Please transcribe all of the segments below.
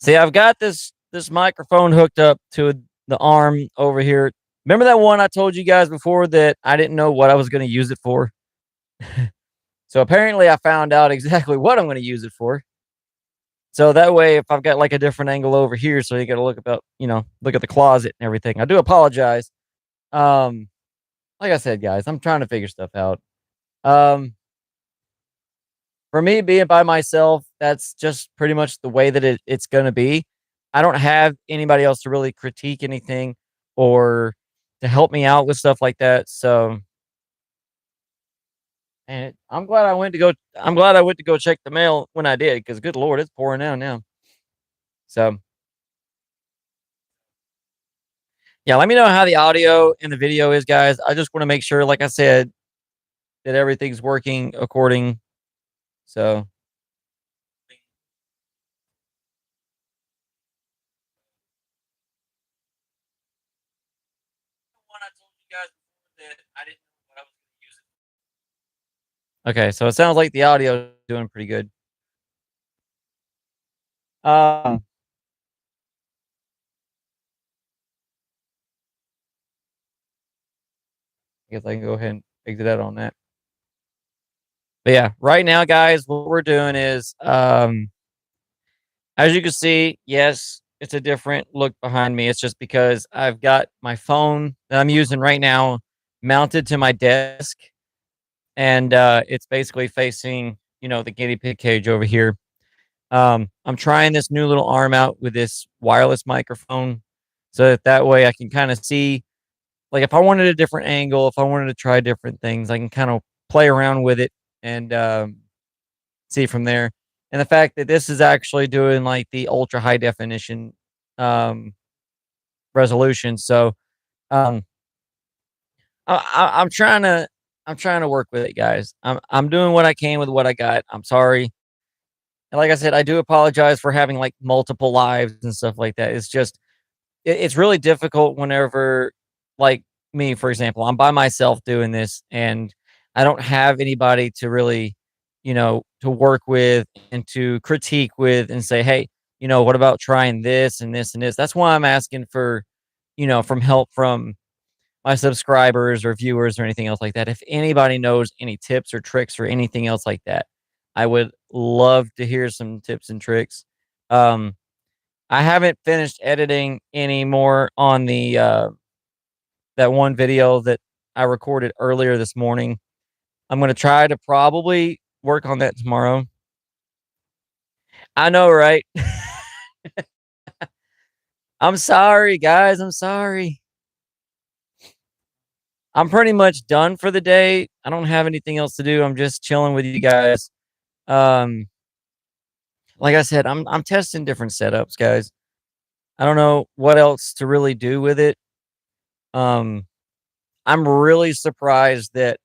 See, I've got this microphone hooked up to the arm over here. Remember that one I told you guys before that I didn't know what I was gonna use it for? So apparently I found out exactly what I'm gonna use it for. So that way, if I've got like a different angle over here, so you gotta look about, look at the closet and everything. I do apologize. Um, like I said, guys, I'm trying to figure stuff out. Um, for me being by myself, that's just pretty much the way that it's gonna be. I don't have anybody else to really critique anything or to help me out with stuff like that. So, and I'm glad I went to go check the mail when I did, because good lord, it's pouring down now. So yeah, let me know how the audio and the video is, guys. I just want to make sure, like I said, that everything's working according. So okay, so it sounds like the audio is doing pretty good. Um, I guess I can go ahead and exit out on that. But yeah, right now, guys, what we're doing is, as you can see, yes, it's a different look behind me. It's just because I've got my phone that I'm using right now mounted to my desk, and it's basically facing, the guinea pig cage over here. I'm trying this new little arm out with this wireless microphone, so that way I can kind of see, like, if I wanted a different angle, if I wanted to try different things, I can kind of play around with it and see from there. And the fact that this is actually doing like the ultra high definition um, resolution, so um, I'm trying to work with it, guys. I'm doing what I can with what I got. I'm sorry. And like I said, I do apologize for having like multiple lives and stuff like that. It's just it's really difficult whenever, like, me, for example, I'm by myself doing this and I don't have anybody to really, to work with and to critique with and say, hey, what about trying this and this and this? That's why I'm asking for, from help from my subscribers or viewers or anything else like that. If anybody knows any tips or tricks or anything else like that, I would love to hear some tips and tricks. Um, I haven't finished editing anymore on the that one video that I recorded earlier this morning. I'm gonna try to probably work on that tomorrow. I know, right? I'm sorry, guys. I'm sorry. I'm pretty much done for the day. I don't have anything else to do. I'm just chilling with you guys. Um, like I said, I'm testing different setups, guys. I don't know what else to really do with it. Um, I'm really surprised that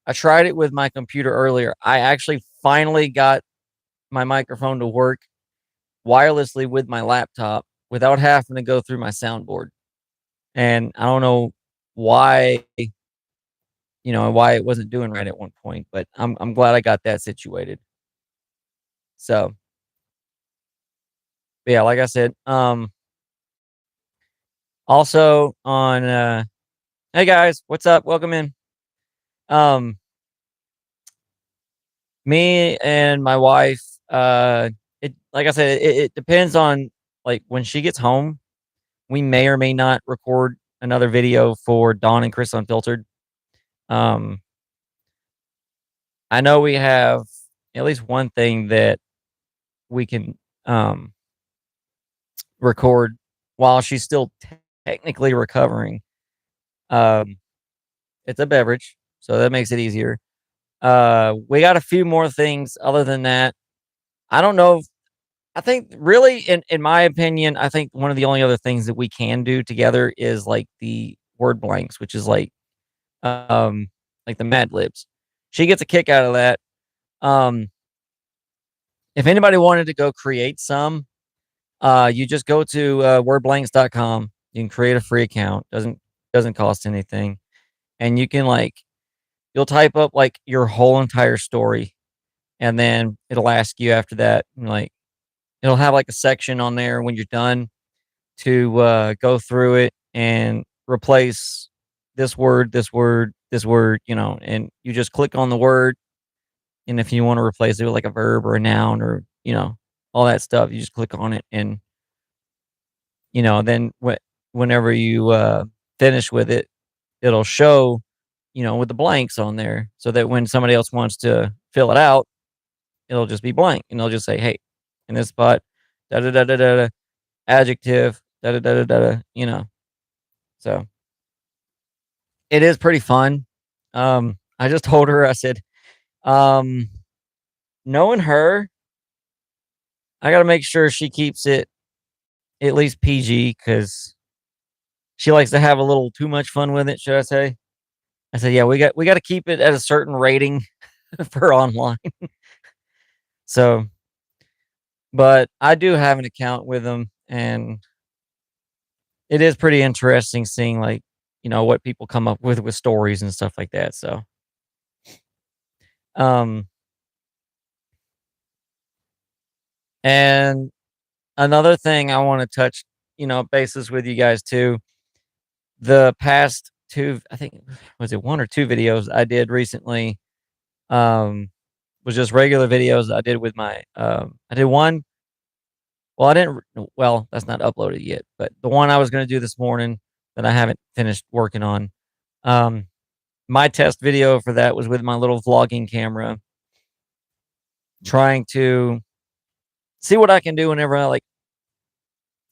I tried it with my computer earlier. I actually finally got my microphone to work wirelessly with my laptop without having to go through my soundboard. And I don't know why, why it wasn't doing right at one point, but I'm glad I got that situated. So, but yeah, like I said, also on hey guys, what's up? Welcome in. Um Me and my wife, it like I said, it depends on, like, when she gets home, we may or may not record another video for Dawn and Chris Unfiltered. Um, I know we have at least one thing that we can um record while she's still technically recovering. Um, it's a beverage, so that makes it easier. We got a few more things other than that. I don't know. I think really, in my opinion, I think one of the only other things that we can do together is like the word blanks, which is like the Mad Libs. She gets a kick out of that. Um, if anybody wanted to go create some, you just go to wordblanks.com. You can create a free account. Doesn't cost anything. And you can, like, you'll type up like your whole entire story, and then it'll ask you after that, like, it'll have like a section on there when you're done to go through it and replace this word, this word, this word, and you just click on the word. And if you want to replace it with like a verb or a noun or, all that stuff, you just click on it. And, then whenever you finish with it, it'll show, with the blanks on there so that when somebody else wants to fill it out, it'll just be blank and they'll just say, hey, in this spot, da da da da da, da, adjective, da da da da da, So it is pretty fun. I just told her, I said, um, knowing her, I gotta make sure she keeps it at least PG because she likes to have a little too much fun with it, should I say? I said, yeah, we got to keep it at a certain rating for online. So, but I do have an account with them, and it is pretty interesting seeing like what people come up with stories and stuff like that. So, um, and another thing I want to touch, bases with you guys too. The past two, I think, was it one or two videos I did recently, um, was just regular videos I did with my, I did one. Well, I didn't, well, that's not uploaded yet, but the one I was going to do this morning that I haven't finished working on, um, my test video for that was with my little vlogging camera, trying to see what I can do whenever I like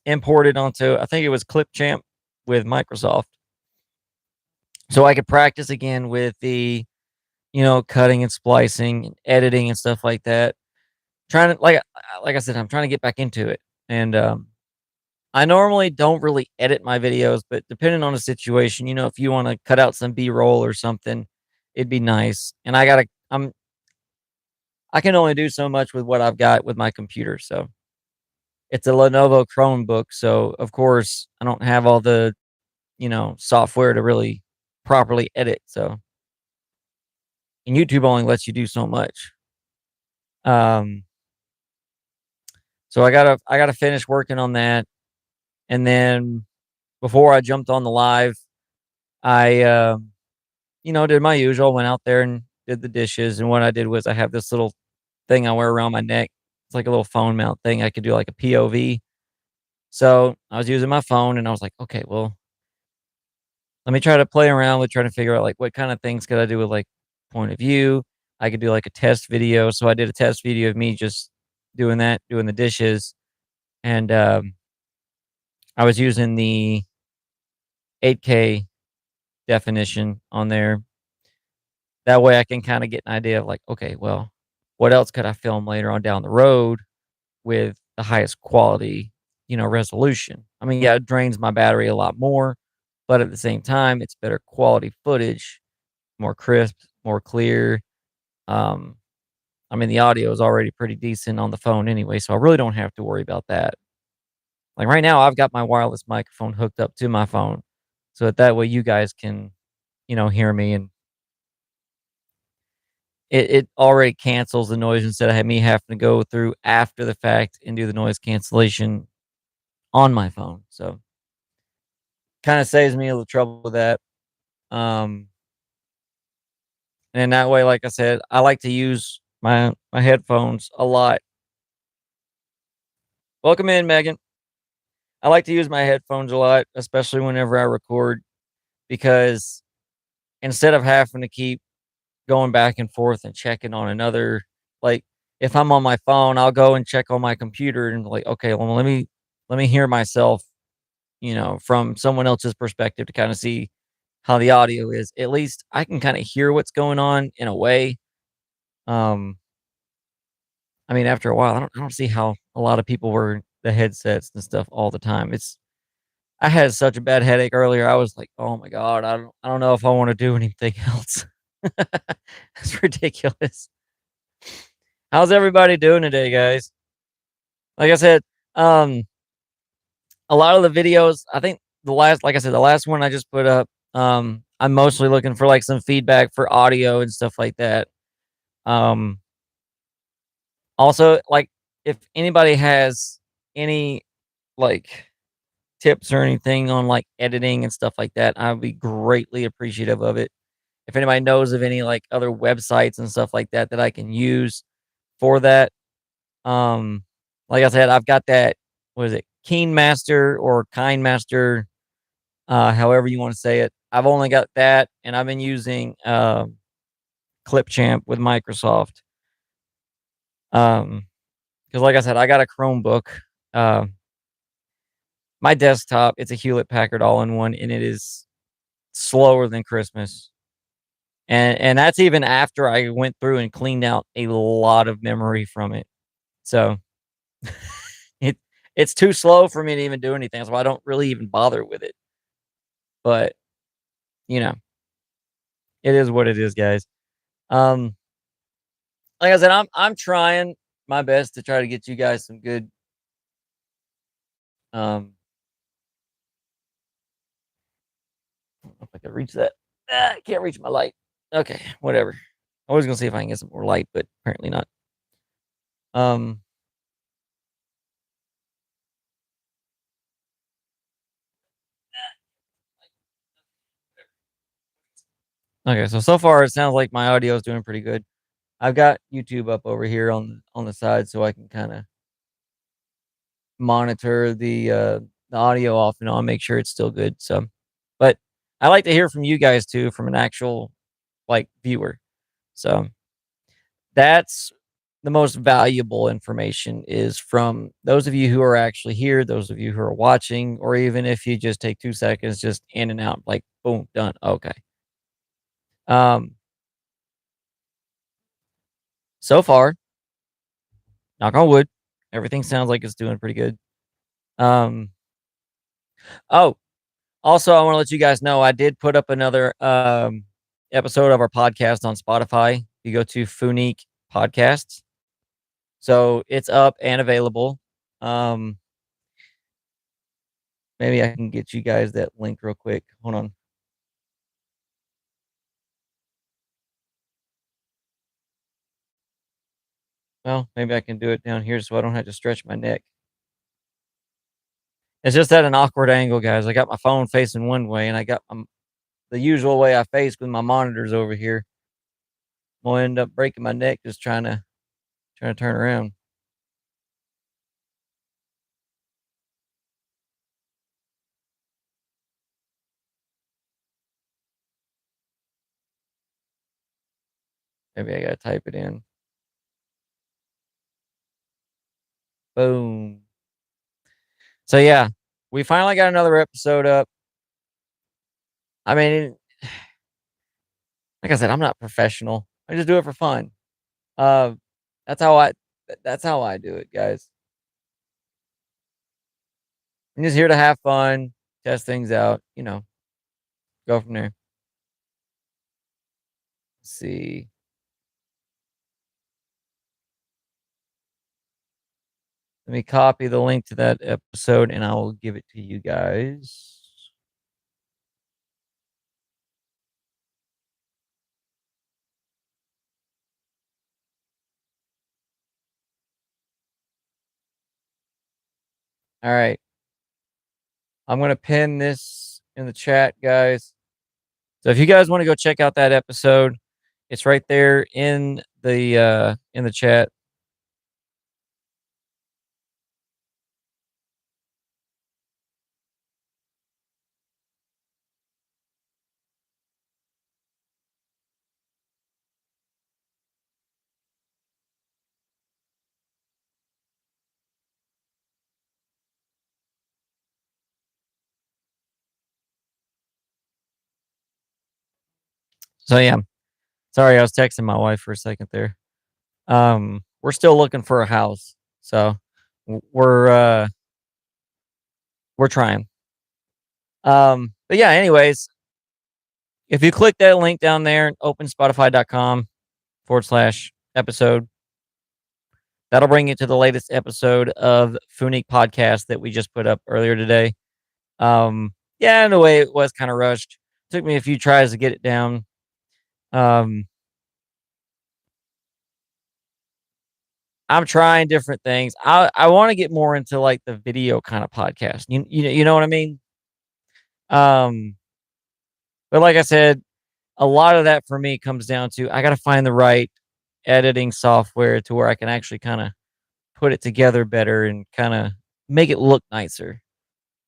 import it onto, I think it was Clipchamp with Microsoft. So I could practice again with the, cutting and splicing and editing and stuff like that. Trying to like I said, I'm trying to get back into it. And I normally don't really edit my videos, but depending on the situation, if you want to cut out some B-roll or something, it'd be nice. And I can only do so much with what I've got with my computer. So it's a Lenovo Chromebook. So of course I don't have all the, software to really properly edit. So and YouTube only lets you do so much. Um so I gotta finish working on that. And then before I jumped on the live, I did my usual, went out there and did the dishes. And what I did was I have this little thing I wear around my neck. It's like a little phone mount thing. I could do like a POV. So I was using my phone and I was like, okay, well, let me try to play around with trying to figure out like what kind of things could I do with like point of view. I could do like a test video. So I did a test video of me just doing that, doing the dishes. And I was using the 8K definition on there. That way I can kind of get an idea of like, okay, well, what else could I film later on down the road with the highest quality, resolution? I mean, yeah, it drains my battery a lot more, but at the same time, it's better quality footage, more crisp, more clear. Um, I mean, the audio is already pretty decent on the phone anyway, so I really don't have to worry about that. Like right now, I've got my wireless microphone hooked up to my phone, so that way you guys can, hear me, and it already cancels the noise instead of me having to go through after the fact and do the noise cancellation on my phone. So kind of saves me a little trouble with that. Um, and that way, like I said, I like to use my headphones a lot. Welcome in, Megan. I like to use my headphones a lot, especially whenever I record, because instead of having to keep going back and forth and checking on another, like if I'm on my phone, I'll go and check on my computer and like, okay, well, let me hear myself, from someone else's perspective to kind of see how the audio is. At least I can kind of hear what's going on in a way. Um, I mean, after a while, I don't see how a lot of people wear the headsets and stuff all the time. I had such a bad headache earlier. I was like, oh my god, I don't know if I want to do anything else. It's ridiculous. How's everybody doing today, guys? Like I said, um, a lot of the videos, I think like I said, the last one I just put up, I'm mostly looking for like some feedback for audio and stuff like that. Um, also, like if anybody has any like tips or anything on like editing and stuff like that, I would be greatly appreciative of it. If anybody knows of any like other websites and stuff like that that I can use for that, um, like I said, I've got that. What is it? Keen Master or Kind Master, however you want to say it. I've only got that, and I've been using Clipchamp with Microsoft. Because like I said, I got a Chromebook. Um, my desktop, it's a Hewlett Packard all-in-one, and it is slower than Christmas. And that's even after I went through and cleaned out a lot of memory from it. So it it's too slow for me to even do anything. So I don't really even bother with it. But you know, it is what it is, guys. Um, like I said, I'm trying my best to try to get you guys some good um I don't know if I can reach that. I can't reach my light. Okay, whatever. I was gonna see if I can get some more light, but apparently not. Um, okay, so far it sounds like my audio is doing pretty good. I've got YouTube up over here on the side so I can kind of monitor the audio off and on, make sure it's still good. So, but I like to hear from you guys too, from an actual like viewer. So that's the most valuable information is from those of you who are actually here, those of you who are watching, or even if you just take 2 seconds, just in and out, like boom, done. Okay. Um, so far, knock on wood, everything sounds like it's doing pretty good. Um, oh, also, I want to let you guys know I did put up another episode of our podcast on Spotify. You go to Funique Podcasts. So it's up and available. Um, maybe I can get you guys that link real quick. Hold on. Well, maybe I can do it down here so I don't have to stretch my neck. It's just at an awkward angle, guys. I got my phone facing one way, and I got the usual way I face with my monitors over here. I'm gonna end up breaking my neck just trying to turn around. Maybe I gotta type it in. Boom. So yeah, we finally got another episode up. I mean, like I said, I'm not professional. I just do it for fun. Uh, that's how I that's how I do it, guys. I'm just here to have fun, test things out, go from there. Let's see. Let me copy the link to that episode and I will give it to you guys. All right. I'm going to pin this in the chat, guys. So if you guys want to go check out that episode, it's right there in the chat. So yeah, sorry, I was texting my wife for a second there. We're still looking for a house, so we're trying. But yeah, anyways, if you click that link down there, open spotify.com/episode, that'll bring you to the latest episode of Funique Podcast that we just put up earlier today. Yeah, in a way, it was kind of rushed. Took me a few tries to get it down. Um, I'm trying different things. I want to get more into like the video kind of podcast. You know what I mean? Um, but like I said, a lot of that for me comes down to I got to find the right editing software to where I can actually kind of put it together better and kind of make it look nicer.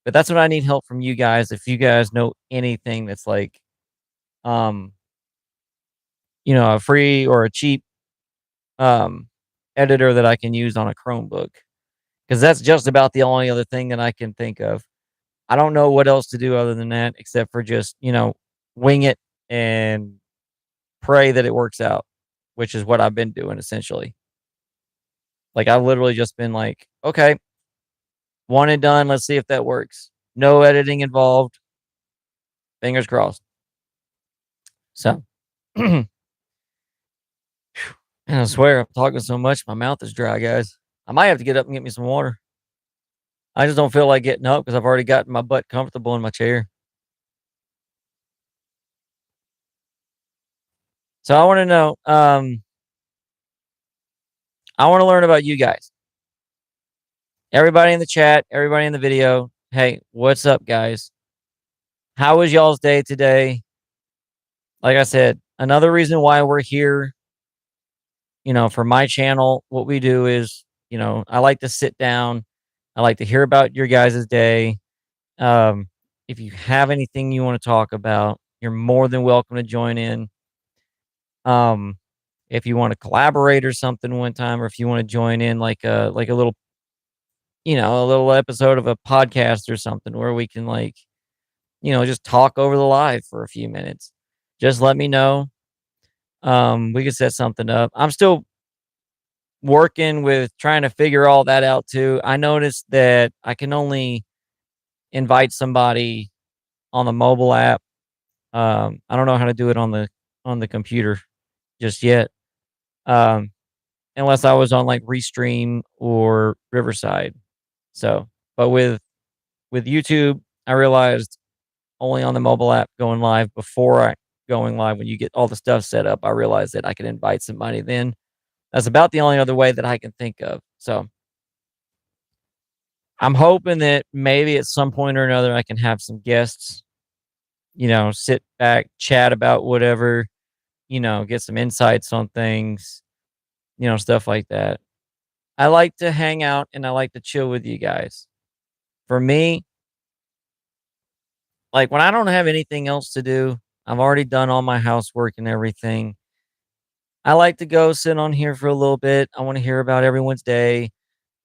But that's what I need help from you guys. If you guys know anything that's like, um, a free or a cheap um editor that I can use on a Chromebook, because that's just about the only other thing that I can think of. I don't know what else to do other than that except for just, wing it and pray that it works out, which is what I've been doing essentially. Like I've literally just been like, okay, one and done. Let's see if that works. No editing involved. Fingers crossed. So, and I swear I'm talking so much, my mouth is dry, guys. I might have to get up and get me some water. I just don't feel like getting up because I've already gotten my butt comfortable in my chair. So I want to know, I want to learn about you guys. Everybody in the chat, everybody in the video. Hey, what's up, guys? How was y'all's day today? Like I said, another reason why we're here, for my channel, what we do is, I like to sit down. I like to hear about your guys' day. If you have anything you want to talk about, you're more than welcome to join in. Um, if you want to collaborate or something one time, or if you want to join in like a little, a little episode of a podcast or something where we can like, just talk over the live for a few minutes. Just let me know. We could set something up. I'm still working with trying to figure all that out too. I noticed that I can only invite somebody on the mobile app. I don't know how to do it on the computer just yet. Um, unless I was on like Restream or Riverside. So, but with YouTube, I realized only on the mobile app going live before I going live when you get all the stuff set up, I realized that I could invite somebody then. That's about the only other way that I can think of. So I'm hoping that maybe at some point or another I can have some guests, sit back, chat about whatever, get some insights on things, stuff like that. I like to hang out and I like to chill with you guys. For me, like when I don't have anything else to do, I've already done all my housework and everything. I like to go sit on here for a little bit. I want to hear about everyone's day,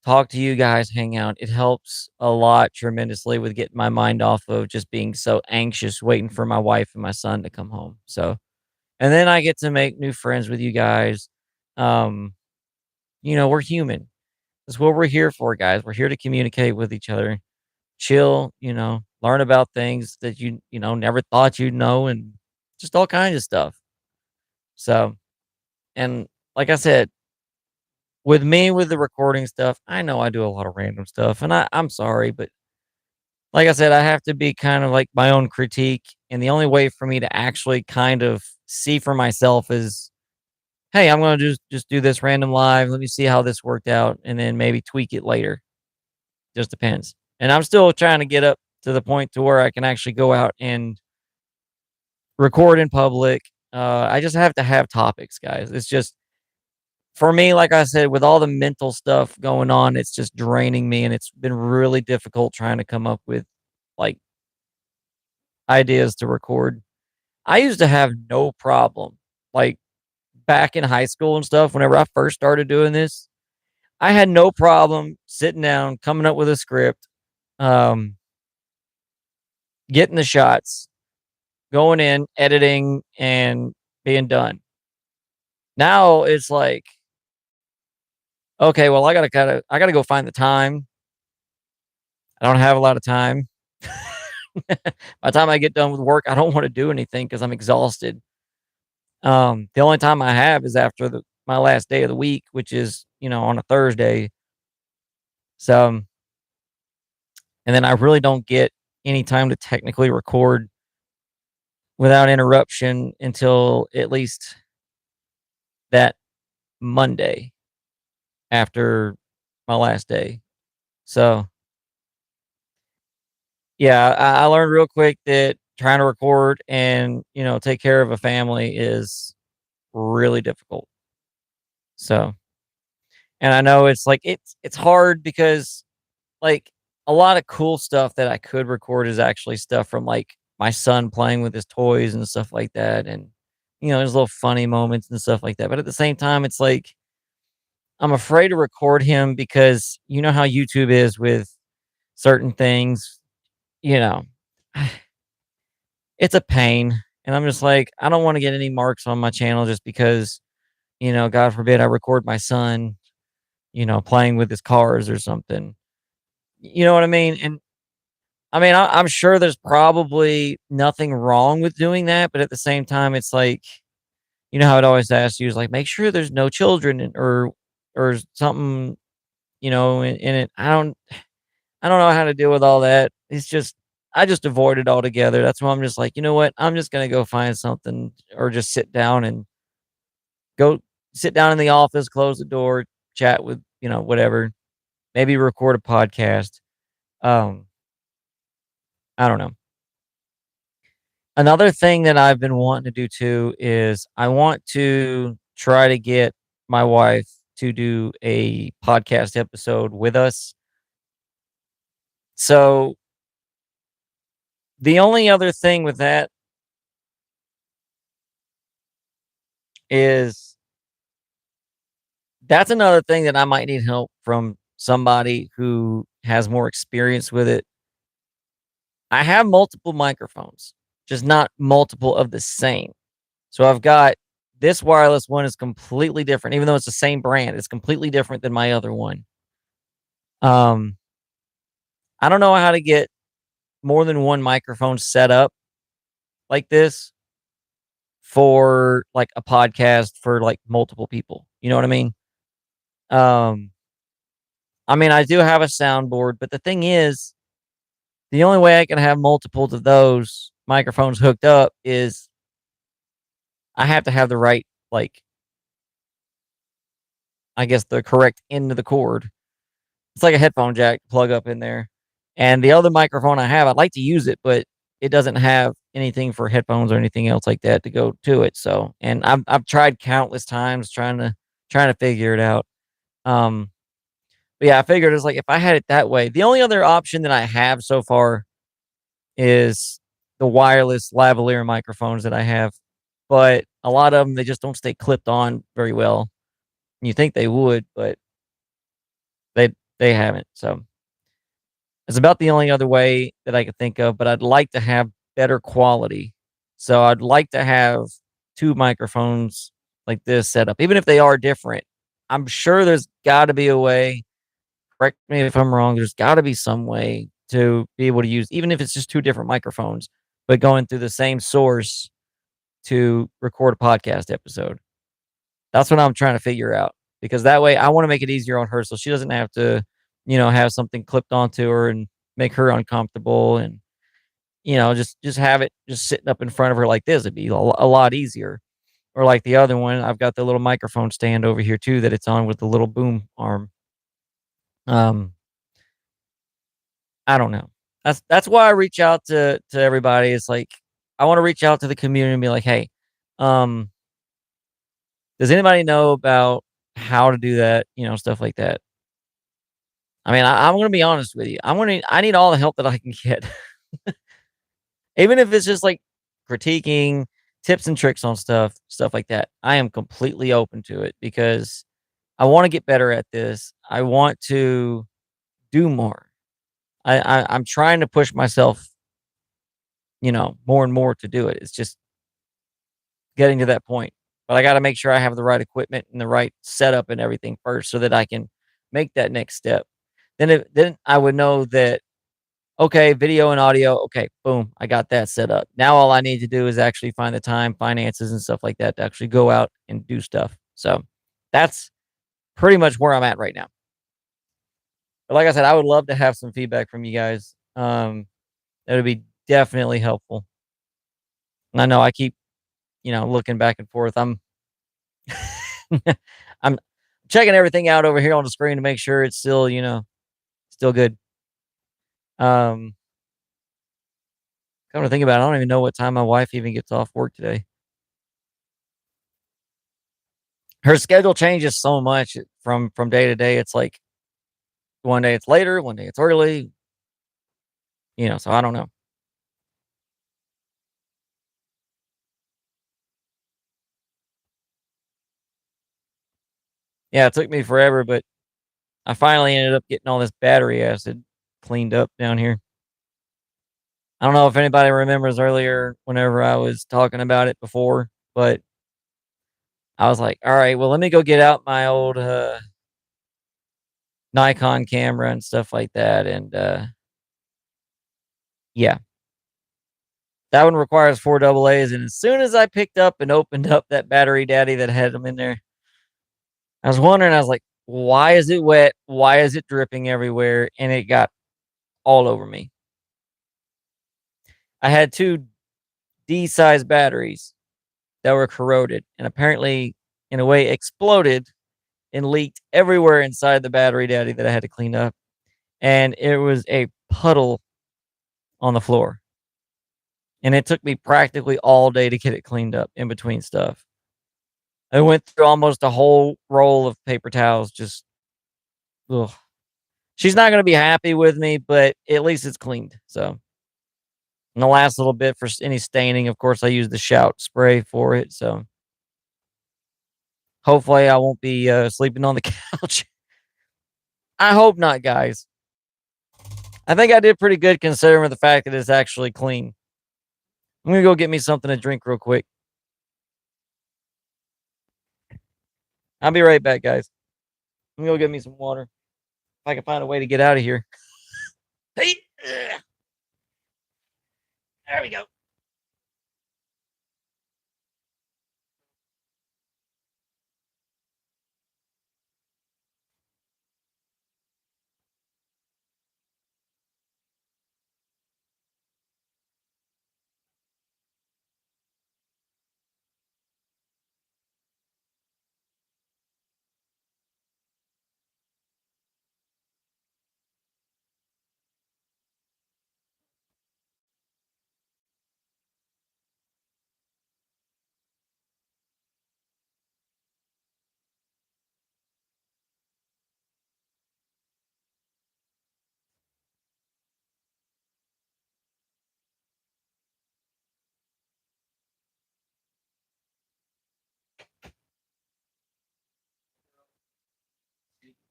talk to you guys, hang out. It helps a lot tremendously with getting my mind off of just being so anxious, waiting for my wife and my son to come home. So, and then I get to make new friends with you guys. Um, we're human. That's what we're here for, guys. We're here to communicate with each other, chill, learn about things that never thought you'd know, and just all kinds of stuff. So, and like I said, with me with the recording stuff, I know I do a lot of random stuff, and I'm sorry, but like I said, I have to be kind of like my own critique, and the only way for me to actually kind of see for myself is, hey, I'm gonna just do this random live. Let me see how this worked out, and then maybe tweak it later. Just depends. And I'm still trying to get up to the point to where I can actually go out and record in public. I just have to have topics, guys. It's just for me, like I said, with all the mental stuff going on, it's just draining me, and it's been really difficult trying to come up with like ideas to record. I used to have no problem, like back in high school and stuff. Whenever I first started doing this, I had no problem sitting down, coming up with a script, um, getting the shots, going in, editing, and being done. Now it's like, okay, well, I gotta go find the time. I don't have a lot of time. By the time I get done with work, I don't want to do anything because I'm exhausted. The only time I have is after my last day of the week, which is, on a Thursday. So, and then I really don't get any time to technically record without interruption until at least that Monday. after my last day. So, yeah, I learned real quick that trying to record and, take care of a family is really difficult. So, and I know it's like it's hard because, like, a lot of cool stuff that I could record is actually stuff from, like, my son playing with his toys and stuff like that, and, there's little funny moments and stuff like that, but at the same time, it's like, I'm afraid to record him because you know how YouTube is with certain things, you know, it's a pain, and I'm just like, I don't wanna get any marks on my channel just because, God forbid I record my son, playing with his cars or something. You know what I mean? And I mean, I'm sure there's probably nothing wrong with doing that, but at the same time, it's like, you know how it always asks you is like, make sure there's no children or something, in it. I don't know how to deal with all that. It's just I just avoid it altogether. That's why I'm just like, you know what? I'm just gonna go find something or just sit down and go sit down in the office, close the door, chat with, whatever. Maybe record a podcast. Um, I don't know. Another thing that I've been wanting to do too is I want to try to get my wife to do a podcast episode with us. So the only other thing with that is that's another thing that I might need help from somebody who has more experience with it. I have multiple microphones, just not multiple of the same. So I've got this wireless one is completely different, even though it's the same brand, it's completely different than my other one. Um, I don't know how to get more than one microphone set up like this for like a podcast for like multiple people. You know what I mean? Um, I mean, I do have a soundboard, but the thing is, the only way I can have multiples of those microphones hooked up is I have to have the right, like, I guess the correct end of the cord. It's like a headphone jack to plug up in there. And the other microphone I have, I'd like to use it, but it doesn't have anything for headphones or anything else like that to go to it. So, and I've tried countless times trying to figure it out. Um, but yeah, I figured it's like if I had it that way, the only other option that I have so far is the wireless lavalier microphones that I have, but a lot of them they just don't stay clipped on very well. You think they would, but they they haven't. So it's about the only other way that I could think of, but I'd like to have better quality. So I'd like to have 2 microphones like this set up, even if they are different. I'm sure there's gotta be a way, correct me if I'm wrong, there's gotta be some way to be able to use even if it's just 2 different microphones, but going through the same source to record a podcast episode. That's what I'm trying to figure out, because that way I wanna make it easier on her so she doesn't have to, have something clipped onto her and make her uncomfortable and, just have it just sitting up in front of her like this. It'd be a lot easier. Or like the other one, I've got the little microphone stand over here too that it's on with the little boom arm. Um, I don't know. That's why I reach out to everybody. It's like I wanna reach out to the community and be like, "Hey, um, does anybody know about how to do that?" Stuff like that. I mean, I'm gonna be honest with you. I need all the help that I can get. Even if it's just like critiquing, tips and tricks on stuff like that. I am completely open to it because I wanna get better at this. I want to do more. I'm trying to push myself, more and more to do it. It's just getting to that point. But I gotta make sure I have the right equipment and the right setup and everything first so that I can make that next step. Then I would know that, okay, video and audio, okay, boom, I got that set up. Now all I need to do is actually find the time, finances, and stuff like that to actually go out and do stuff. So that's pretty much where I'm at right now. But like I said, I would love to have some feedback from you guys. That would be definitely helpful. And I know I keep, looking back and forth. I'm I'm checking everything out over here on the screen to make sure it's still, still good. Um, Come to think about it, I don't even know what time my wife even gets off work today. Her schedule changes so much from day to day. It's like one day it's later, one day it's early, so I don't know. Yeah, it took me forever, but I finally ended up getting all this battery acid cleaned up down here. I don't know if anybody remembers earlier whenever I was talking about it before, but I was like, all right, well, let me go get out my old Nikon camera and stuff like that. And yeah, that one requires four double A's. And as soon as I picked up and opened up that battery daddy that had them in there, I was wondering, I was like, why is it wet? Why is it dripping everywhere? And it got all over me. I had two D size batteries that were corroded and apparently, in a way, exploded and leaked everywhere inside the battery daddy that I had to clean up. And it was a puddle on the floor. And it took me practically all day to get it cleaned up in between stuff. I went through almost a whole roll of paper towels. Just, ugh. She's not going to be happy with me, but at least it's cleaned. So, and the last little bit for any staining, of course, I use the Shout spray for it. So, hopefully, I won't be sleeping on the couch. I hope not, guys. I think I did pretty good considering the fact that it's actually clean. I'm gonna go get me something to drink real quick. I'll be right back, guys. I'm gonna go get me some water. If I can find a way to get out of here. Hey, there we go.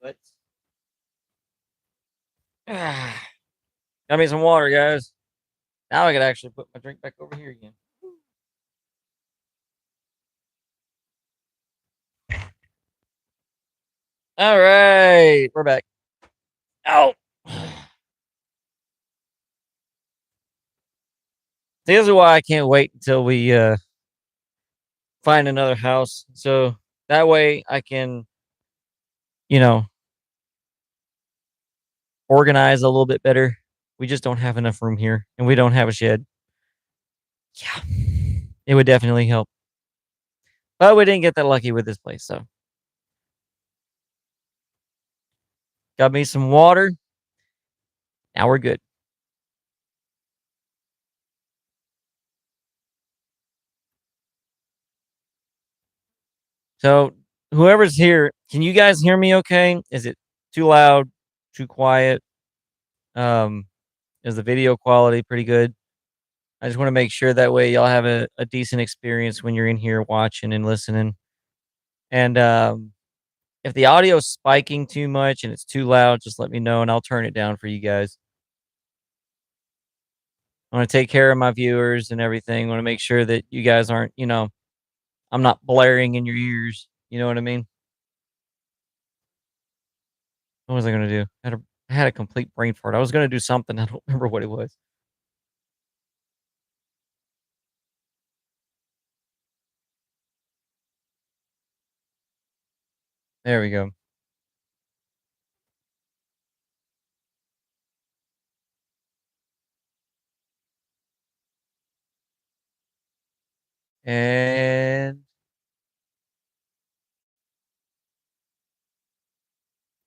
But got me some water, guys. Now I can actually put my drink back over here again. All right, we're back. Oh, this is why I can't wait until we find another house. So that way I can, you know, organize a little bit better. We just don't have enough room here, and we don't have a shed. Yeah, it would definitely help. But we didn't get that lucky with this place, so got me some water. Now we're good. So whoever's here, can you guys hear me okay? Is it too loud, too quiet? Um, is the video quality pretty good? I just want to make sure that way y'all have a decent experience when you're in here watching and listening. And if the audio's spiking too much and it's too loud, just let me know and I'll turn it down for you guys. I want to take care of my viewers and everything. I want to make sure that you guys aren't, I'm not blaring in your ears. You know what I mean? What was I gonna do? I had a complete brain fart. I was gonna do something. I don't remember what it was. There we go. And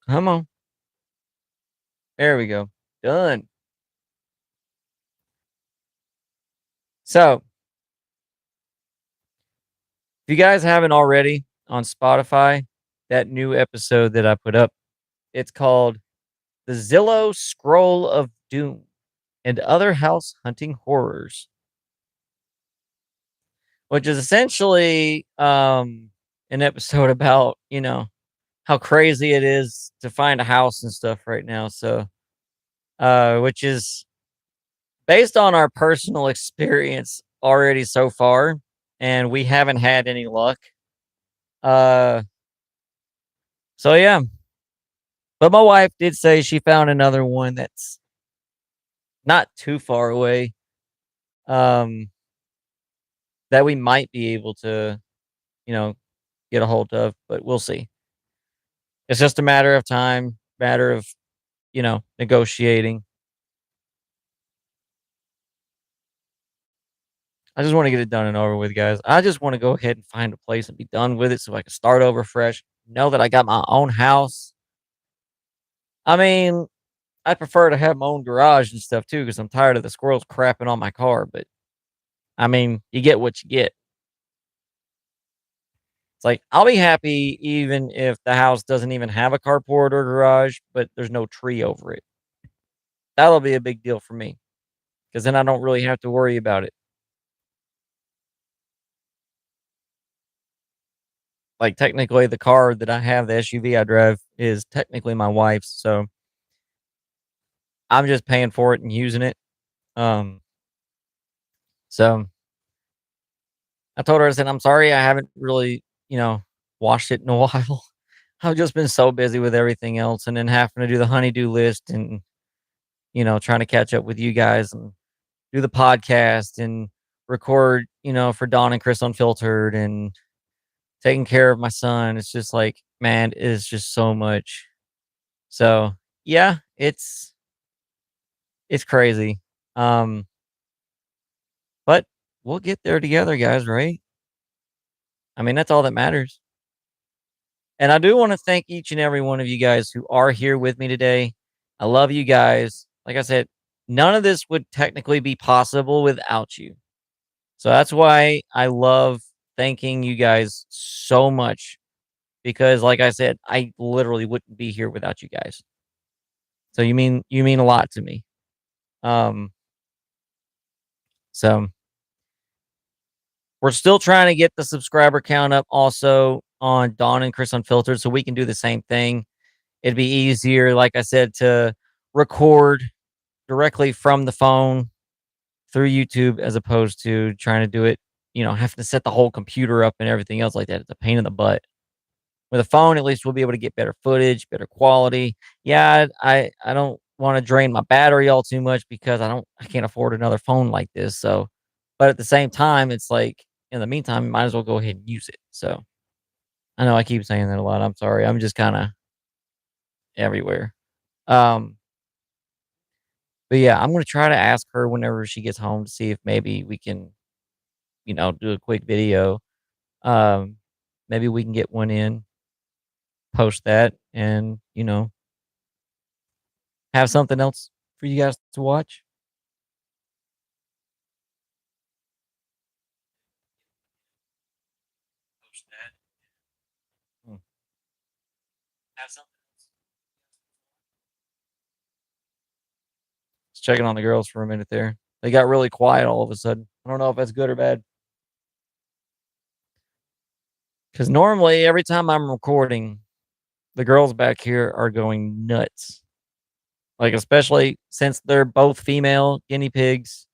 Come on. There we go. Done. So, if you guys haven't already on Spotify, that new episode that I put up, it's called The Zillow Scroll of Doom and Other House Hunting Horrors, which is essentially an episode about, how crazy it is to find a house and stuff right now. So, which is based on our personal experience already so far, and we haven't had any luck. Uh, so yeah, but my wife did say she found another one that's not too far away. Um, that we might be able to, you know, get a hold of, but we'll see. It's just a matter of time, matter of, negotiating. I just want to get it done and over with, guys. I just want to go ahead and find a place and be done with it so I can start over fresh. Know that I got my own house. I mean, I prefer to have my own garage and stuff too because I'm tired of the squirrels crapping on my car. But I mean, you get what you get. It's like I'll be happy even if the house doesn't even have a carport or garage, but there's no tree over it. That'll be a big deal for me because then I don't really have to worry about it. Like technically, the car that I have, the SUV I drive, is technically my wife's. So I'm just paying for it and using it. Um, so I told her, I said, I'm sorry, I haven't really, washed it in a while. I've just been so busy with everything else and then having to do the honeydew list and, trying to catch up with you guys and do the podcast and record, for Don and Chris Unfiltered and taking care of my son. It's just like, man, it is just so much. So yeah, it's crazy. Um, but we'll get there together, guys, right? I mean, that's all that matters. And I do want to thank each and every one of you guys who are here with me today. I love you guys. Like I said, none of this would technically be possible without you. So that's why I love thanking you guys so much because like I said, I literally wouldn't be here without you guys. So you mean a lot to me. Um so we're still trying to get the subscriber count up also on Dawn and Chris Unfiltered so we can do the same thing. It'd be easier, like I said, to record directly from the phone through YouTube as opposed to trying to do it, having to set the whole computer up and everything else like that. It's a pain in the butt. With a phone, at least we'll be able to get better footage, better quality. Yeah, I don't want to drain my battery all too much because I can't afford another phone like this. So, but at the same time, it's like in the meantime, might as well go ahead and use it. So I know I keep saying that a lot. I'm sorry. I'm just kind of everywhere. Um, but yeah, I'm gonna try to ask her whenever she gets home to see if maybe we can, do a quick video. Um, maybe we can get one in, post that, and have something else for you guys to watch. Post that. Hmm. Have something else. Just checking on the girls for a minute there. They got really quiet all of a sudden. I don't know if that's good or bad. Because normally, every time I'm recording, the girls back here are going nuts. Like, especially since they're both female guinea pigs.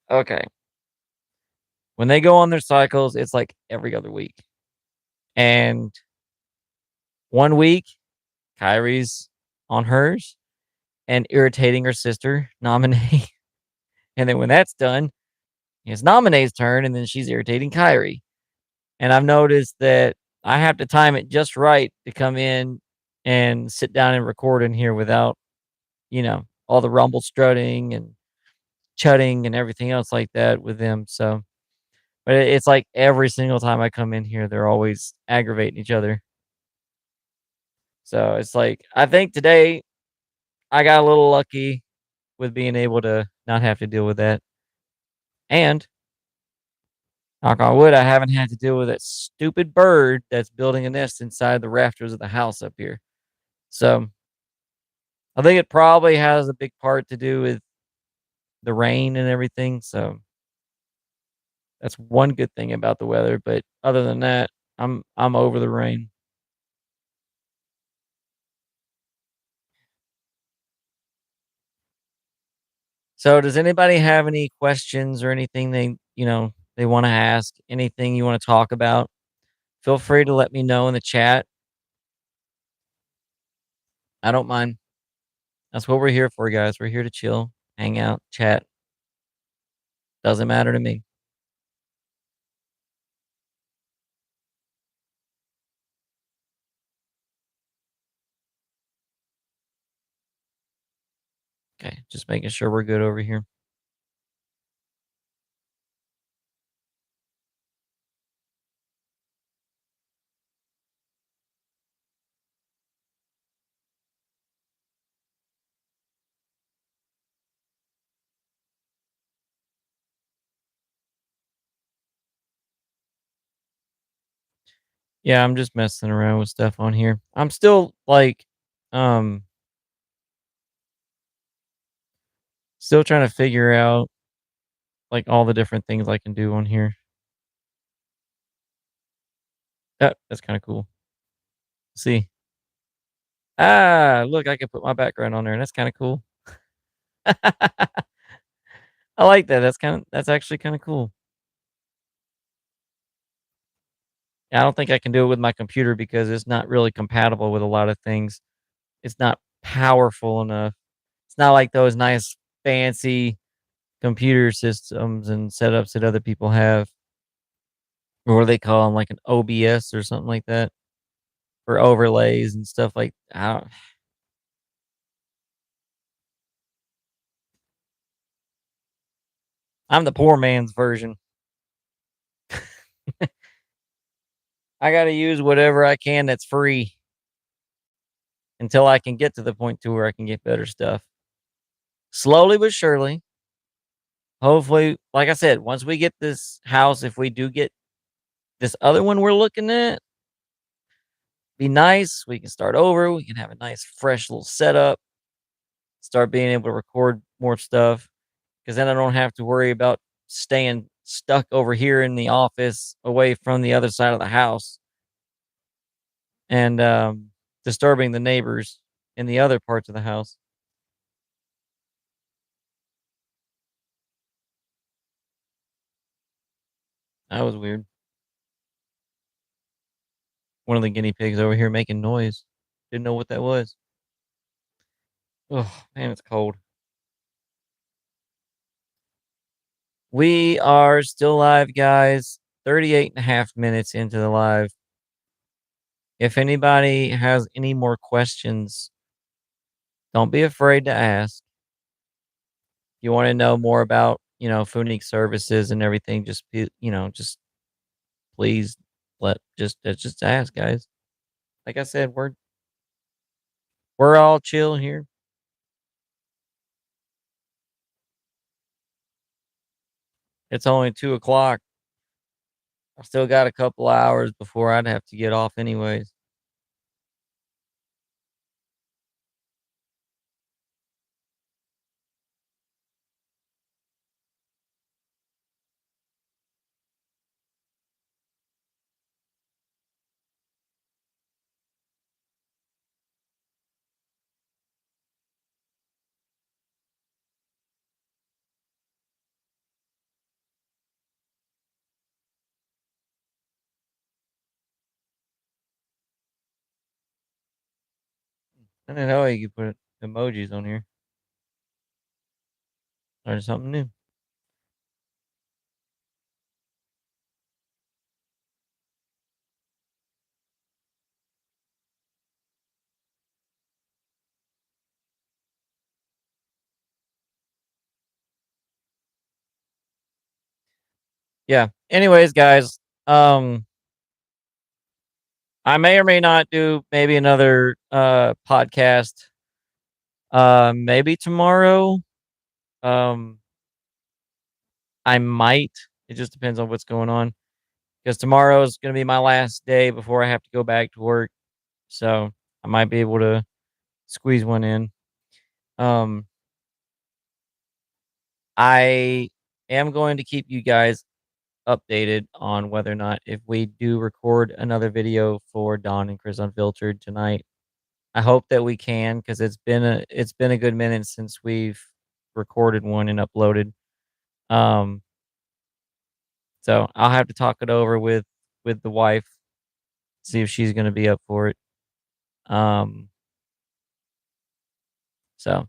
Okay. When they go on their cycles, it's like every other week. And one week, Kyrie's on hers and irritating her sister, Nominee. And then when that's done, it's Nominee's turn, and then she's irritating Kyrie. And I've noticed that I have to time it just right to come in and sit down and record in here without, all the rumble strutting and chutting and everything else like that with them. So, But it's like every single time I come in here, they're always aggravating each other. So it's like I think today I got a little lucky with being able to not have to deal with that. And knock on wood, I haven't had to deal with that stupid bird that's building a nest inside the rafters of the house up here. So I think it probably has a big part to do with the rain and everything. So that's one good thing about the weather. But other than that, I'm over the rain. So does anybody have any questions or anything they want to ask? Anything you want to talk about? Feel free to let me know in the chat. I don't mind. That's what we're here for, guys. We're here to chill, hang out, chat. Doesn't matter to me. Okay, just making sure we're good over here. Yeah, I'm just messing around with stuff on here. I'm still um still trying to figure out like all the different things I can do on here. That's kind of cool. See. Ah, look, I can put my background on there. That's kind of cool. I like that. That's actually kind of cool. I don't think I can do it with my computer because it's not really compatible with a lot of things. It's not powerful enough. It's not like those nice fancy computer systems and setups that other people have, or what they call them, like an OBS or something like that, for overlays and stuff like. I'm the poor man's version. I got to use whatever I can that's free until I can get to the point to where I can get better stuff. Slowly but surely. Hopefully, like I said, once we get this house, if we do get this other one we're looking at, be nice. We can start over. We can have a nice, fresh little setup. Start being able to record more stuff because then I don't have to worry about staying stuck over here in the office away from the other side of the house and disturbing the neighbors in the other parts of the house. That was weird. One of the guinea pigs over here making noise. Didn't know what that was. Oh, man, it's cold. We are still live, guys. 38 and a half minutes into the live. If anybody has any more questions, don't be afraid to ask. You want to know more about, Phoenix services and everything, just please just ask, guys. Like I said, we're all chill here. It's only 2 o'clock. I still got a couple hours before I'd have to get off anyways. I didn't know you could put emojis on here. Learn something new. Yeah. Anyways, guys, I may or may not do maybe another podcast. Maybe tomorrow. Um, I might. It just depends on what's going on. Because tomorrow is gonna be my last day before I have to go back to work. So I might be able to squeeze one in. Um, I am going to keep you guys updated on whether or not if we do record another video for Don and Chris Unfiltered tonight. I hope that we can because it's been a good minute since we've recorded one and uploaded. Um, so I'll have to talk it over with the wife, see if she's gonna be up for it. Um, so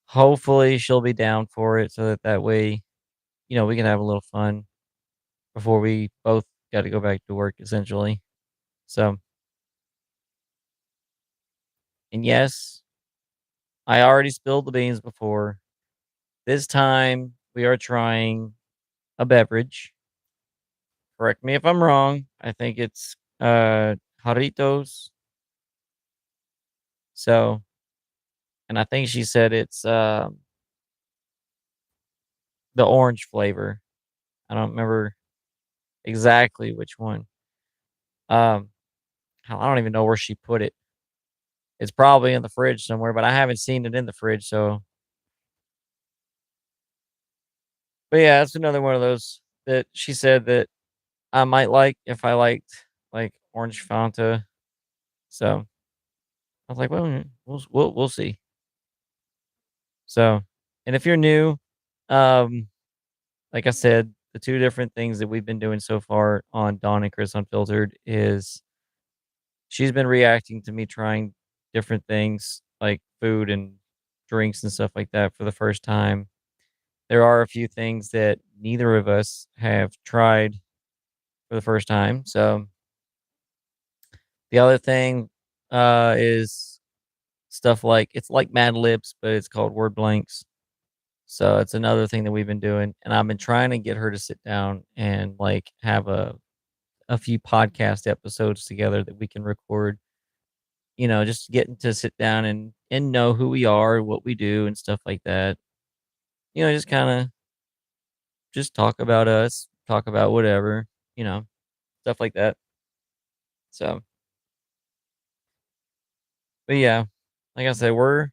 hopefully she'll be down for it so that way, we can have a little fun before we both got to go back to work essentially. So, and yes, I already spilled the beans before. This time we are trying a beverage. Correct me if I'm wrong. I think it's Jarritos. So, and I think she said it's the orange flavor. I don't remember exactly which one. Um I don't even know where she put it. It's probably in the fridge somewhere, but I haven't seen it in the fridge, so but yeah, it's another one of those that she said that I might like if I liked, like, orange Fanta. So, I was like, "Well, we'll see." So, and if you're new, um, like I said, the 2 different things that we've been doing so far on Dawn and Chris Unfiltered is she's been reacting to me trying different things, like food and drinks and stuff like that for the first time. There are a few things that neither of us have tried for the first time, so the other thing, is stuff like it's like Mad Libs, but it's called word blanks. So it's another thing that we've been doing, and I've been trying to get her to sit down and, like, have a few podcast episodes together that we can record, just getting to sit down and know who we are, what we do, and stuff like that. Just kinda just talk about us, talk about whatever, stuff like that. So, but yeah, like I said, we're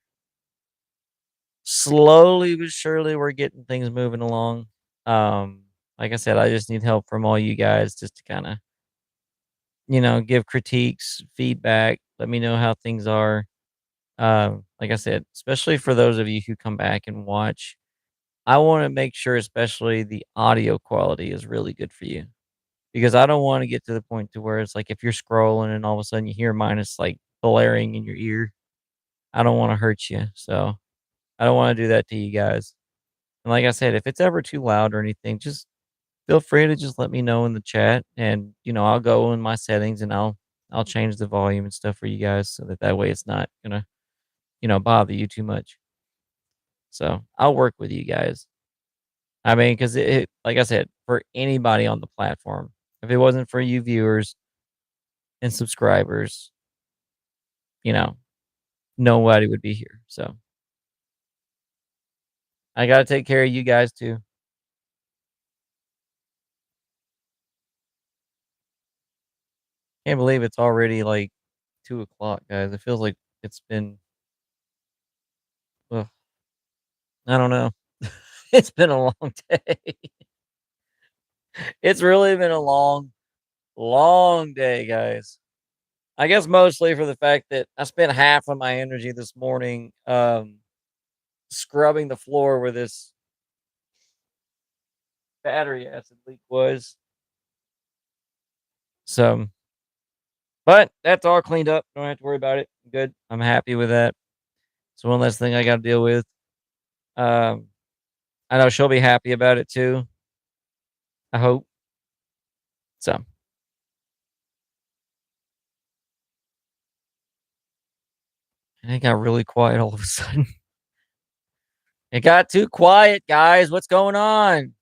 slowly but surely, we're getting things moving along. Um, like I said, I just need help from all you guys just to kinda, give critiques, feedback, let me know how things are. Like I said, especially for those of you who come back and watch, I wanna make sure especially the audio quality is really good for you, because I don't wanna get to the point to where it's like if you're scrolling and all of a sudden you hear mine, it's, like, blaring in your ear. I don't wanna hurt you, so I don't wanna do that to you guys. And like I said, if it's ever too loud or anything, just feel free to just let me know in the chat and, I'll go in my settings and I'll change the volume and stuff for you guys so that way it's not gonna, bother you too much. So, I'll work with you guys. I mean, because like I said, for anybody on the platform, if it wasn't for you viewers and subscribers, you know, nobody would be here. So, I gotta take care of you guys too. Can't believe it's already, like, 2 o'clock, guys. It feels like it's been ugh, I don't know. It's been a long day. It's really been a long, long day, guys. I guess mostly for the fact that I spent half of my energy this morning, scrubbing the floor where this battery acid leak was. So, but that's all cleaned up. Don't have to worry about it. I'm good. I'm happy with that. It's one less thing I got to deal with. Um, I know she'll be happy about it too. I hope. So, and it got really quiet all of a sudden. It got too quiet, guys. What's going on?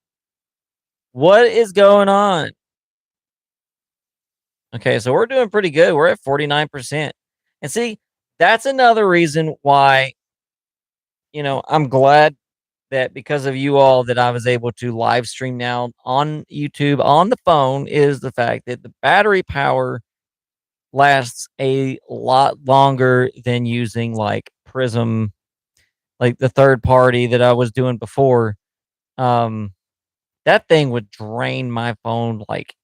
What is going on? Okay, so we're doing pretty good. We're at 49%. And see, that's another reason why, I'm glad that because of you all that I was able to live stream now on YouTube on the phone is the fact that the battery power lasts a lot longer than using like Prism, like the third party that I was doing before. Um, that thing would drain my phone like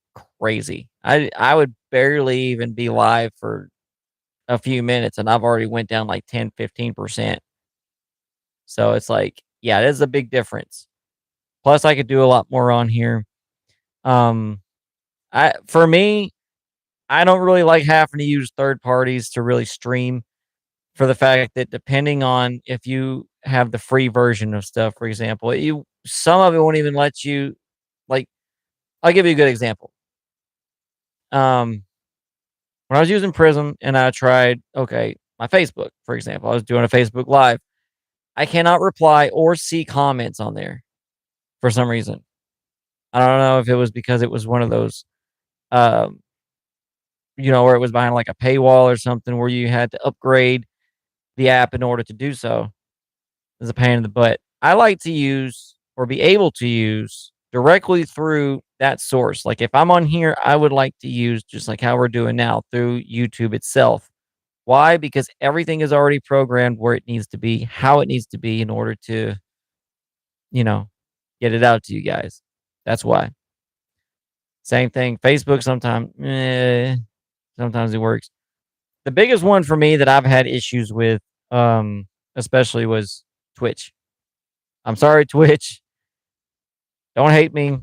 crazy. I would barely even be live for a few minutes and I've already went down like 10, 15%. So it's like, yeah, it is a big difference. Plus I could do a lot more on here. Um, for me, I don't really like having to use third parties to really stream for the fact that depending on if you have the free version of stuff, for example, some of it won't even let you like I'll give you a good example. Um, when I was using Prism and I tried, okay, my Facebook, for example, I was doing a Facebook Live. I cannot reply or see comments on there for some reason. I don't know if it was because it was one of those, um, where it was behind like a paywall or something where you had to upgrade the app in order to do so. It's a pain in the butt. I like to use or be able to use directly through that source. Like if I'm on here, I would like to use just like how we're doing now through YouTube itself. Why? Because everything is already programmed where it needs to be, how it needs to be in order to, you know, get it out to you guys. That's why. Same thing. Facebook sometimes it works. The biggest one for me that I've had issues with, especially was Twitch. I'm sorry, Twitch. Don't hate me,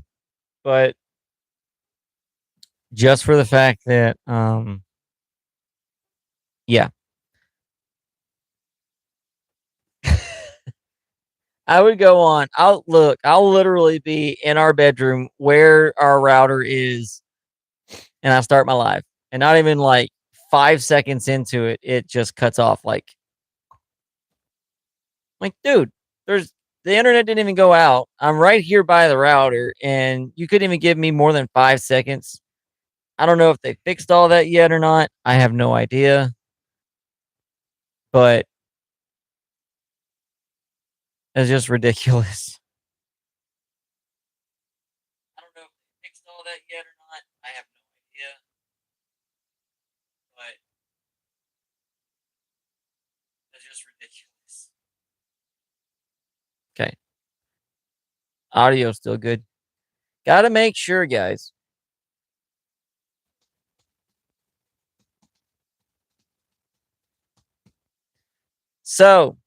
but just for the fact that, yeah, I would go on. I'll literally be in our bedroom where our router is, and I start my live, and not even like 5 seconds into it, it just cuts off. Like, dude, there's the internet didn't even go out. I'm right here by the router, and you couldn't even give me more than 5 seconds. I don't know if they fixed all that yet or not. I have no idea, but it's just ridiculous. I don't know if they fixed all that yet or not. I have no idea, but it's just ridiculous. Okay, audio's still good. Gotta make sure, guys. So,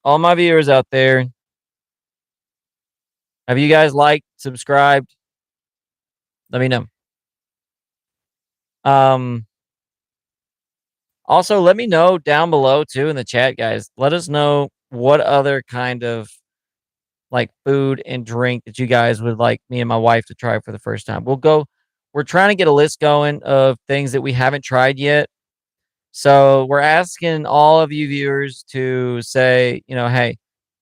all my viewers out there, have you guys liked, subscribed? Let me know. Um, Also, let me know down below too in the chat, guys. Let us know what other kind of like food and drink that you guys would like me and my wife to try for the first time. We're trying to get a list going of things that we haven't tried yet. So we're asking all of you viewers to say, hey,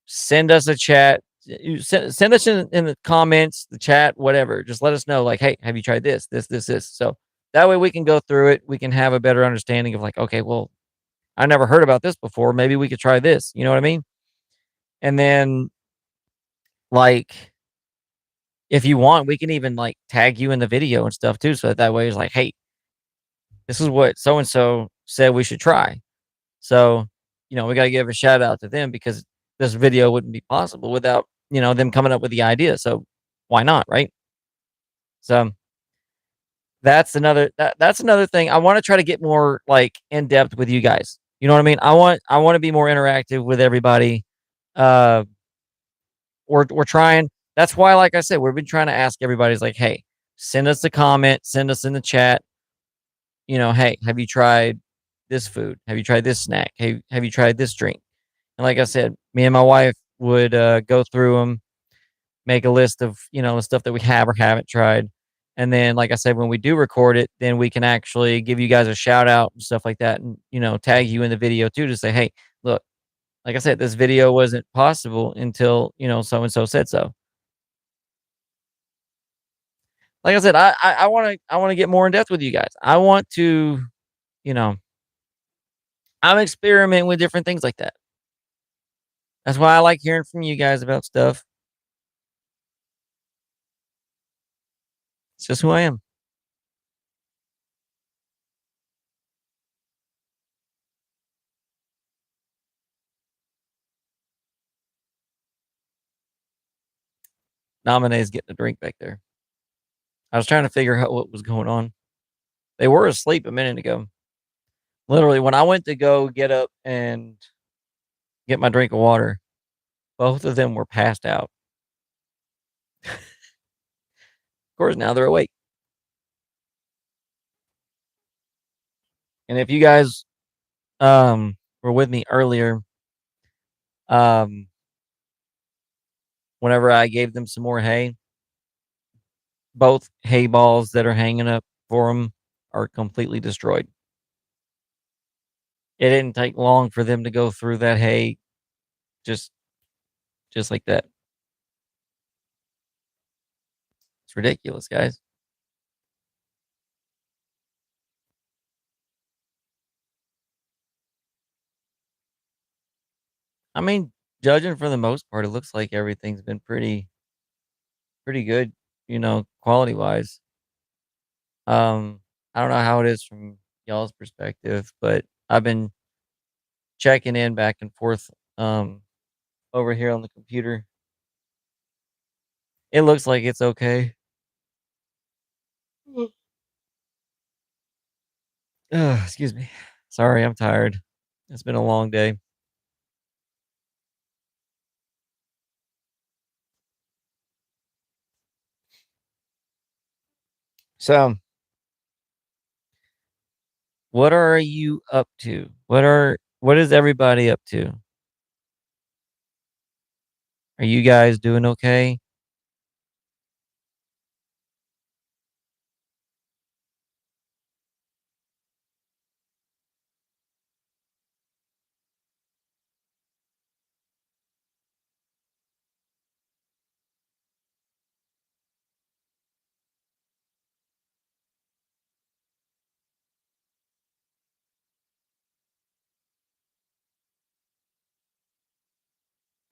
send us a chat. Send us in the comments, the chat, whatever. Just let us know, like, hey, have you tried this? So that way we can go through it. We can have a better understanding of like, okay, well, I never heard about this before. Maybe we could try this. You know what I mean? And then, like, if you want, we can even like tag you in the video and stuff too. So that way it's like, hey, this is what so and so said we should try. So, we got to give a shout out to them because this video wouldn't be possible without, them coming up with the idea. So why not? Right. So that's another thing. I want to try to get more like in depth with you guys. You know what I mean? I want to be more interactive with everybody. Uh, we're trying. That's why, like I said, we've been trying to ask everybody's like, hey, send us a comment, send us in the chat. Hey, have you tried this food? Have you tried this snack? Hey, have you tried this drink? And like I said, me and my wife would go through them, make a list of the stuff that we have or haven't tried, and then like I said, when we do record it, then we can actually give you guys a shout out and stuff like that, and tag you in the video too to say, hey, look, like I said, this video wasn't possible until so and so said so. like I said, I wanna get more in depth with you guys. I want to, you know, I'm experimenting with different things like that. That's why I like hearing from you guys about stuff. It's just who I am. Naminé's getting a drink back there. I was trying to figure out what was going on. They were asleep a minute ago. Literally, when I went to go get up and get my drink of water, both of them were passed out. Of course, now they're awake. And if you guys were with me earlier, um, whenever I gave them some more hay, both hay balls that are hanging up for them are completely destroyed. It didn't take long for them to go through that hay just just like that. It's ridiculous, guys. I mean, judging for the most part, it looks like everything's been pretty good, quality wise. I don't know how it is from y'all's perspective, but I've been checking in back and forth over here on the computer. It looks like it's okay. Ugh, excuse me. Sorry, I'm tired. It's been a long day. So, what are you up to? What is everybody up to? Are you guys doing okay?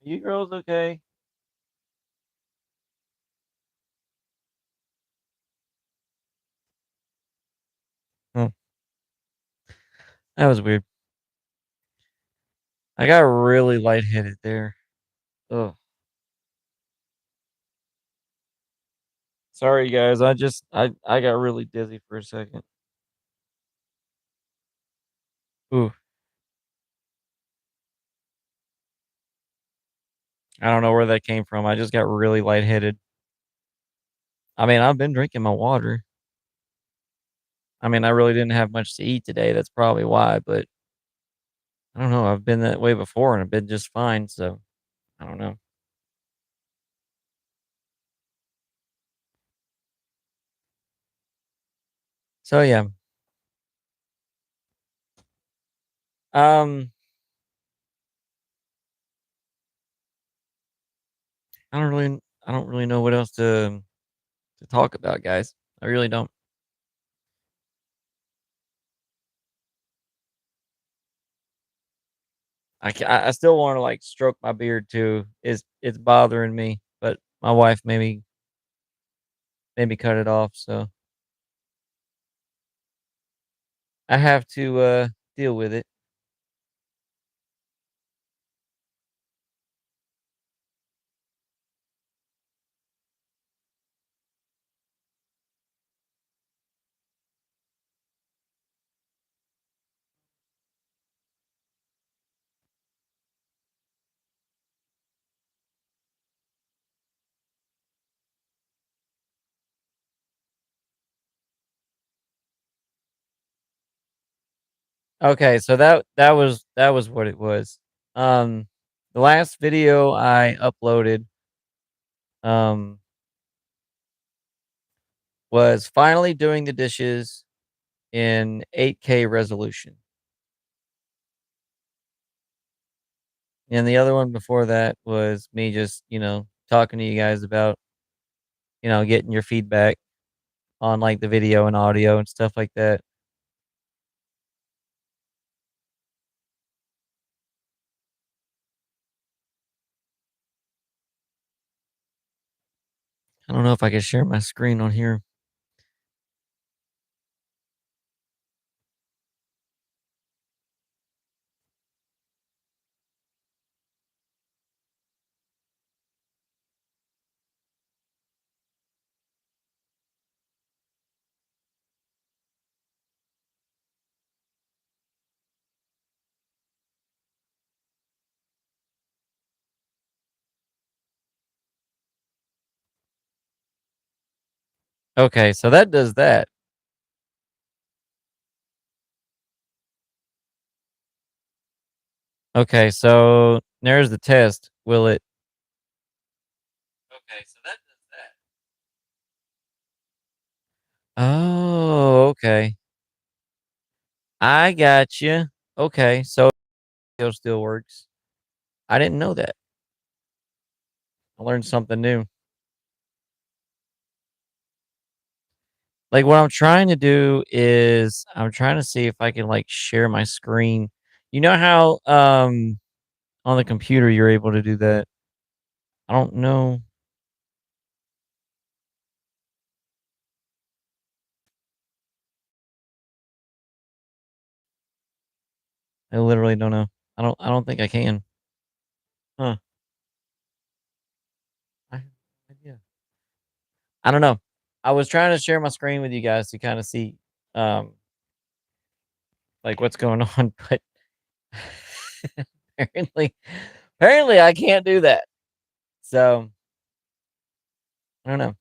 Are you girls okay? Oh, that was weird. I got really lightheaded there. Oh, sorry guys. I got really dizzy for a second. Ooh, I don't know where that came from. I just got really lightheaded. I mean, I've been drinking my water. I mean, I really didn't have much to eat today. That's probably why, but I don't know. I've been that way before and I've been just fine. So I don't know. So yeah. Um, I don't really know what else to talk about, guys. I really don't. I still want to like stroke my beard too. It's bothering me, but my wife made me cut it off, so I have to deal with it. Okay, so that was what it was. Um, the last video I uploaded um was finally doing the dishes in 8K resolution. And the other one before that was me just, talking to you guys about, getting your feedback. on, like, the video and audio and stuff like that. I don't know if I can share my screen on here. Okay, so that does that. Okay, so there's the test. Will it Okay, so that does that. Oh, okay. I got you. Okay, so it still works. I didn't know that. I learned something new. Like, what I'm trying to do is I'm trying to see if I can, like, share my screen. You know how, on the computer you're able to do that? I don't know. I literally don't know. I don't think I can. Huh. I have no idea. I don't know. I was trying to share my screen with you guys to kinda see, um, like, what's going on, but apparently apparently I can't do that. So, I don't know.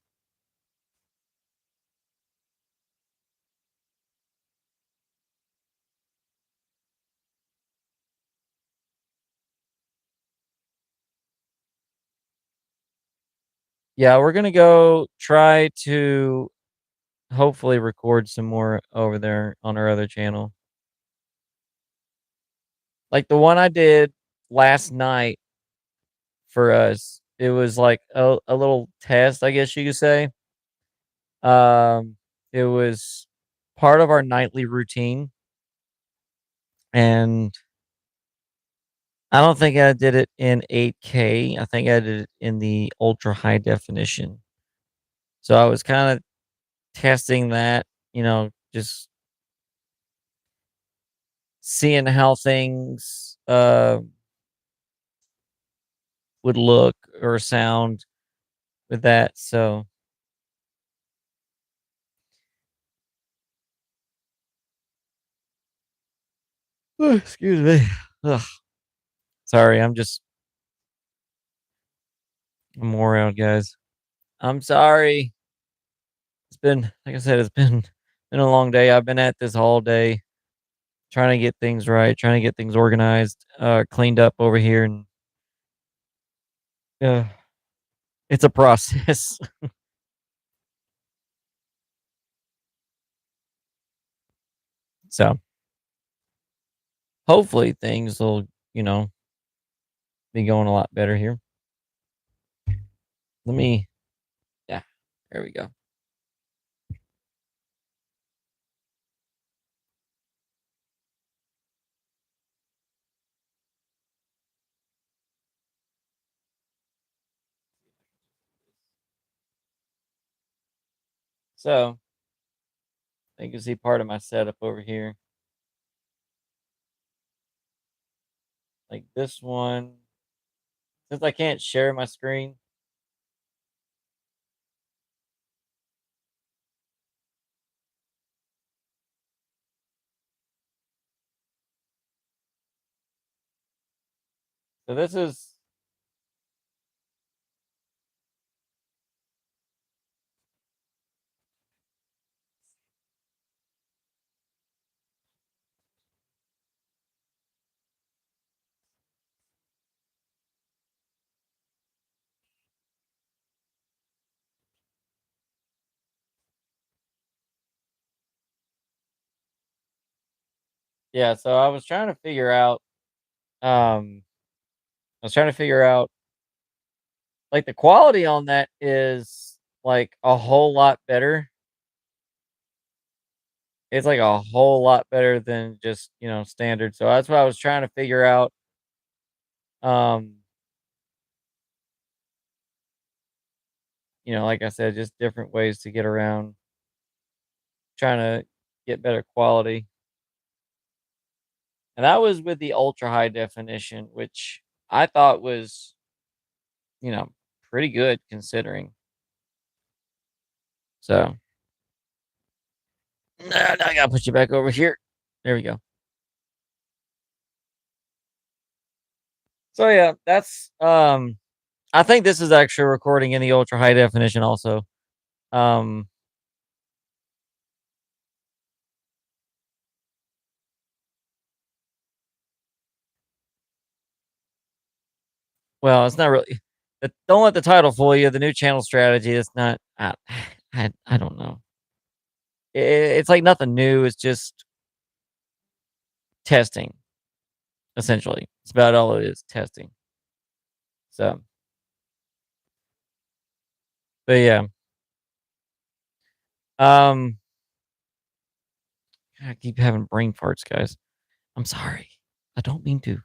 Yeah, we're gonna go try to hopefully record some more over there on our other channel. Like the one I did last night for us, it was like a little test, I guess you could say. Um, it was part of our nightly routine, and I don't think I did it in 8K. I think I did it in the ultra high definition. So I was kind of testing that, just seeing how things would look or sound with that. So, excuse me. Ugh, sorry, I'm wore out, guys. I'm sorry. It's been, like I said, it's been a long day. I've been at this all day trying to get things right, trying to get things organized, cleaned up over here, and uh, it's a process. So hopefully things will, you know, be going a lot better here. Let me, yeah, there we go. So you can see part of my setup over here. Like this one, since I can't share my screen, so this is yeah. So I was trying to figure out, um, I was trying to figure out like the quality on that is like a whole lot better. It's like a whole lot better than just, standard. So that's what I was trying to figure out. Um, like I said, just different ways to get around trying to get better quality. And that was with the ultra high definition, which I thought was, you know, pretty good considering. So now I gotta put you back over here. There we go. So yeah, that's I think this is actually recording in the ultra high definition also. Um well, it's not really don't let the title fool you. The new channel strategy is not I don't know. It's like nothing new. It's just testing essentially. It's about all it is, testing. So, but yeah. Um I keep having brain farts, guys. I'm sorry. I don't mean to.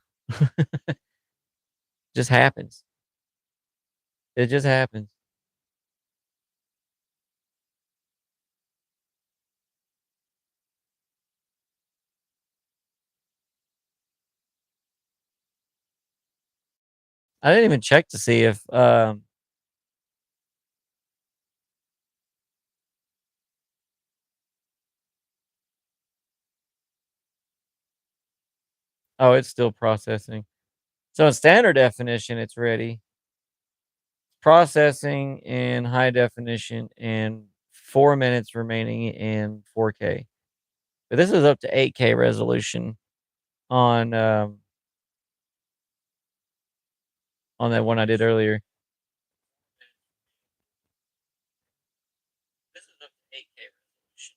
Just happens. It just happens. I didn't even check to see if oh, it's still processing. So in standard definition, it's ready. Processing in high definition and 4 minutes remaining in 4K. But this is up to 8K resolution on on that one I did earlier. This is up to 8K resolution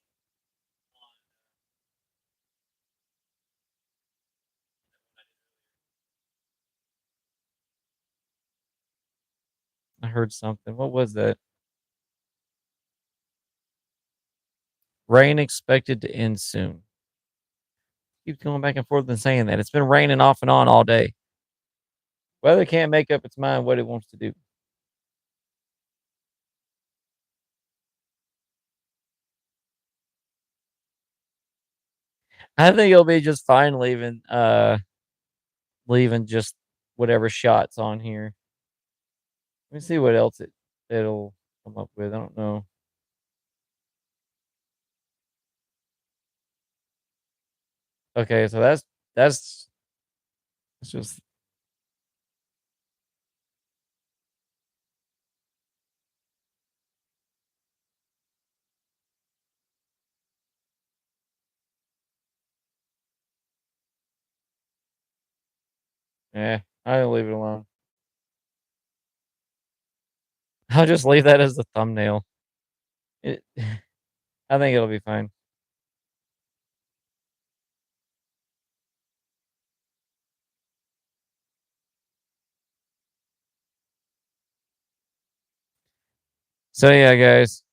I heard something. What was that? Rain expected to end soon. Keep going back and forth and saying that. It's been raining off and on all day. Weather can't make up its mind what it wants to do. I think it'll be just fine leaving just whatever shots on here. Let me see what else it'll come up with. I don't know. Okay, so that's just I'll leave it alone. I'll just leave that as the thumbnail. It, I think it'll be fine. So yeah, guys,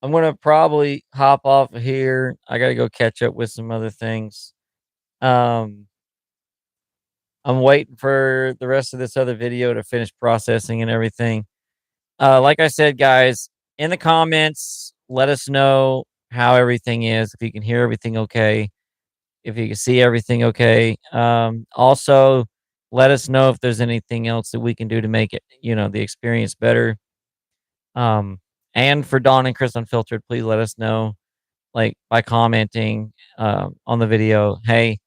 I'm gonna probably hop off of here. I gotta go catch up with some other things. Um, I'm waiting for the rest of this other video to finish processing and everything. Like I said, guys, in the comments, let us know how everything is. If you can hear everything okay, if you can see everything okay. Also, let us know if there's anything else that we can do to make it, the experience better. Um, and for Dawn and Chris Unfiltered, please let us know, like by commenting on the video. Hey,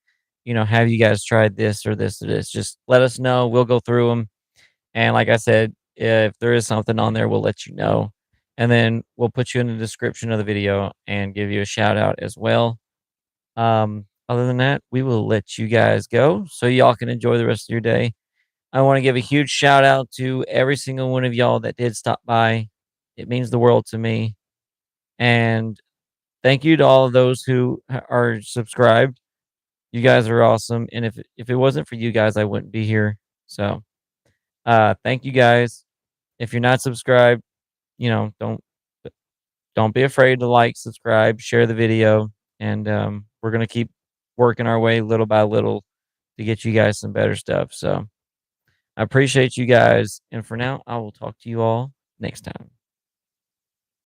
have you guys tried this or this or this? Just let us know. We'll go through them. And like I said, if there is something on there, we'll let you know. And then we'll put you in the description of the video and give you a shout out as well. Other than that, we will let you guys go so y'all can enjoy the rest of your day. I want to give a huge shout out to every single one of y'all that did stop by. It means the world to me. And thank you to all of those who are subscribed. You guys are awesome. And if it wasn't for you guys, I wouldn't be here. So thank you guys. If you're not subscribed, don't don't be afraid to like, subscribe, share the video, and we're gonna keep working our way little by little to get you guys some better stuff. So I appreciate you guys, and for now, I will talk to you all next time.